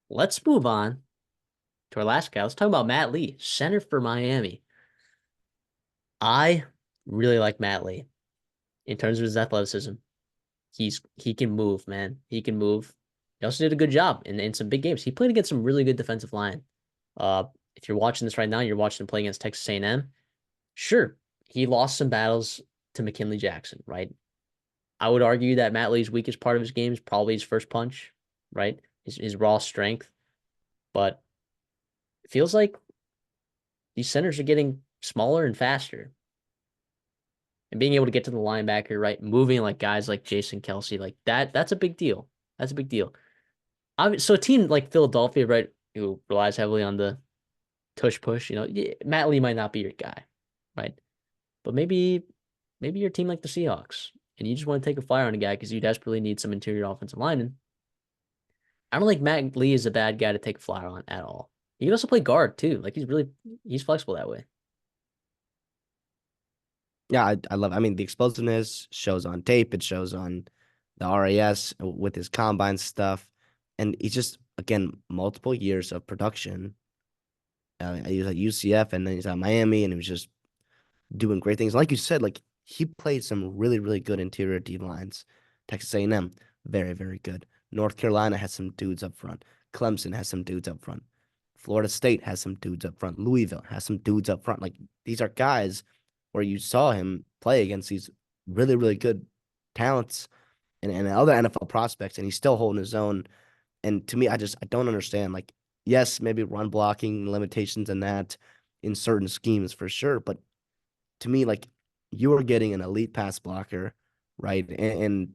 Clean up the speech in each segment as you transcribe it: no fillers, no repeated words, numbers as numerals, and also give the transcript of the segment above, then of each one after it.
Let's move on to our last guy. Let's talk about Matt Lee, center for Miami. I really like Matt Lee in terms of his athleticism. He can move, man. He can move. He also did a good job in some big games. He played against some really good defensive line. If you're watching this right now, you're watching him play against Texas A&M. Sure, he lost some battles to McKinley Jackson, right? I would argue that Matt Lee's weakest part of his game is probably his first punch, right? His raw strength. But it feels like these centers are getting smaller and faster. And being able to get to the linebacker, right? Moving like guys like Jason Kelsey, like that's a big deal. That's a big deal. So a team like Philadelphia, right, who relies heavily on the tush push, yeah, Matt Lee might not be your guy, right? But maybe your team like the Seahawks, and you just want to take a flyer on a guy because you desperately need some interior offensive linemen. I don't think Matt Lee is a bad guy to take a flyer on at all. He can also play guard too. Like he's flexible that way. Yeah, I love. I mean, the explosiveness shows on tape. It shows on the RAS with his combine stuff, and he's just again multiple years of production. He was at UCF, and then he's at Miami, and he was just doing great things. Like you said, like he played some really good interior D lines. Texas A&M, very good. North Carolina has some dudes up front. Clemson has some dudes up front. Florida State has some dudes up front. Louisville has some dudes up front. Like these are guys where you saw him play against these really good talents and other NFL prospects, and he's still holding his own. And to me, I don't understand. Like, yes, maybe run blocking limitations and that in certain schemes for sure, but to me, like you are getting an elite pass blocker, right? And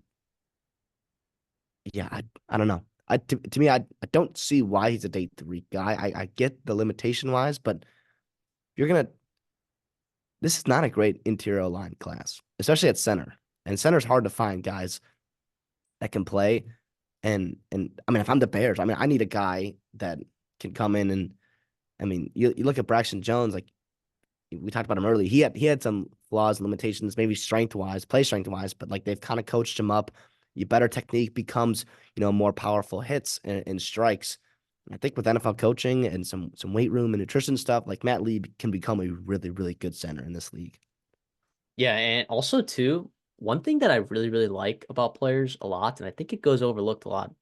yeah, I don't know. To me, I don't see why he's a day three guy. I get the limitation wise, but you're gonna this is not a great interior line class, especially at center. And center's hard to find guys that can play. And I mean, if I'm the Bears, I mean, I need a guy that can come in and I mean, you look at Braxton Jones, like we talked about him earlier. He had some flaws and limitations, maybe strength wise, play strength wise, but like they've kind of coached him up. Your better technique becomes, more powerful hits and strikes. I think with NFL coaching and some weight room and nutrition stuff, like Matt Lee can become a really good center in this league. Yeah, and also too, one thing that I really like about players a lot, and I think it goes overlooked a lot.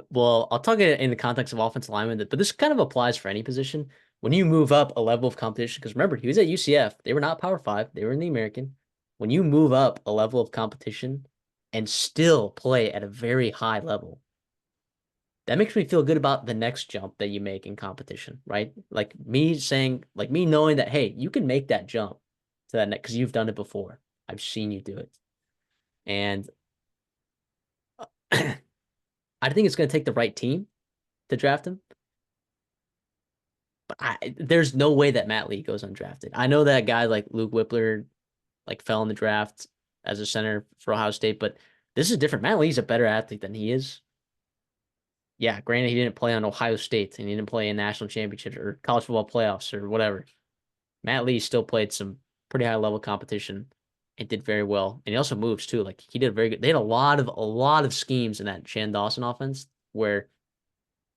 Well, I'll talk it in the context of offensive lineman, but this kind of applies for any position. When you move up a level of competition, because remember, he was at UCF. They were not Power Five, they were in the American. When you move up a level of competition and still play at a very high level, that makes me feel good about the next jump that you make in competition, right? Like me knowing that, hey, you can make that jump to that next because you've done it before. I've seen you do it. And I think it's going to take the right team to draft him. But there's no way that Matt Lee goes undrafted. I know that guy like Luke Whippler like fell in the draft as a center for Ohio State, but this is different. Matt Lee's a better athlete than he is. Yeah, granted he didn't play on Ohio State and he didn't play in national championships or college football playoffs or whatever. Matt Lee still played some pretty high level competition and did very well. And he also moves too. Like he did very good. They had a lot of schemes in that Shan Dawson offense where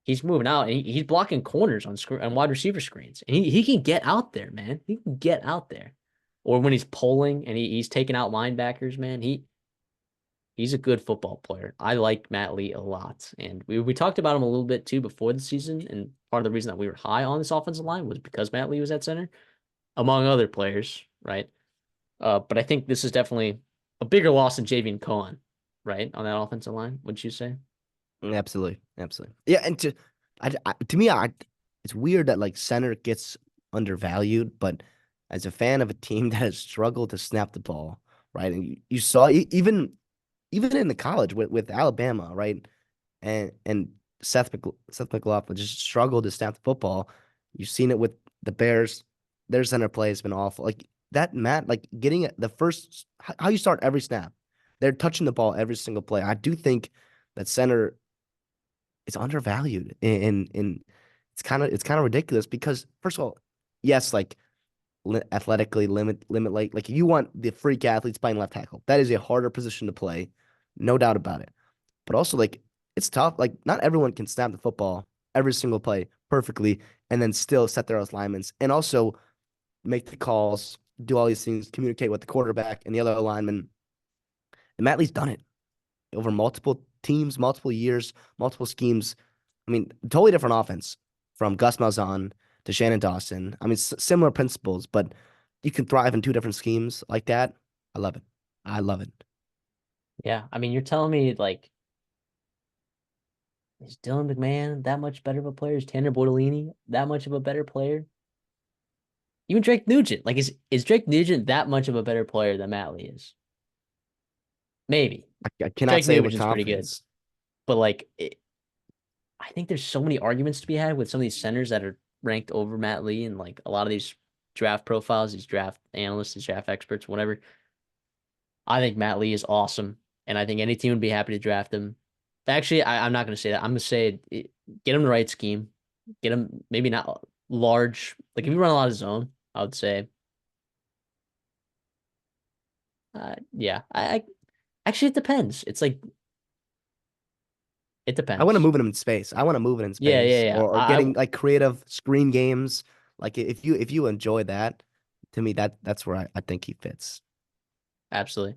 he's moving out and he's blocking corners on wide receiver screens. And he can get out there, man. He can get out there. Or when he's pulling and he's taking out linebackers, man, he's a good football player. I like Matt Lee a lot. And we talked about him a little bit too before the season. And part of the reason that we were high on this offensive line was because Matt Lee was at center, among other players, right? But I think this is definitely a bigger loss than Javian Cohen, right? On that offensive line, wouldn't you say? Absolutely. Yeah, and to me, it's weird that like center gets undervalued, but as a fan of a team that has struggled to snap the ball, right? And you saw even in the college with Alabama, right? And Seth McLaughlin just struggled to snap the football. You've seen it with the Bears. Their center play has been awful. Like that, Matt, like getting the first how you start every snap. They're touching the ball every single play. I do think that center is undervalued and it's kind of ridiculous because first of all, yes, like athletically limit like you want the freak athletes playing left tackle. That is a harder position to play, no doubt about it. But also like it's tough. Like not everyone can snap the football every single play perfectly and then still set their alignments and also make the calls, do all these things, communicate with the quarterback and the other lineman. And Matt Lee's done it over multiple teams, multiple years, multiple schemes. I mean, totally different offense from Gus Malzahn to Shannon Dawson. I mean, similar principles, but you can thrive in two different schemes like that. I love it. I love it. Yeah, I mean, you're telling me like is Dylan McMahon that much better of a player? Is Tanner Bortolini that much of a better player? Even Drake Nugent, like is Drake Nugent that much of a better player than Matt Lee is? Maybe. I cannot Drake say with Nugent's pretty good, confidence. but I think there's so many arguments to be had with some of these centers that are ranked over Matt Lee and like a lot of these draft profiles, these draft analysts, these draft experts, whatever. I think Matt Lee is awesome, and I think any team would be happy to draft him. Actually, I'm not going to say that. I'm going to say get him the right scheme, get him maybe not large. Like if you run a lot of zone, I would say, yeah. I actually it depends. It's like it I want to depends. move it in space. I want to move it in Yeah, yeah, space yeah. or getting like creative screen games. Like if you enjoy that, to me that's where I think he fits. Absolutely.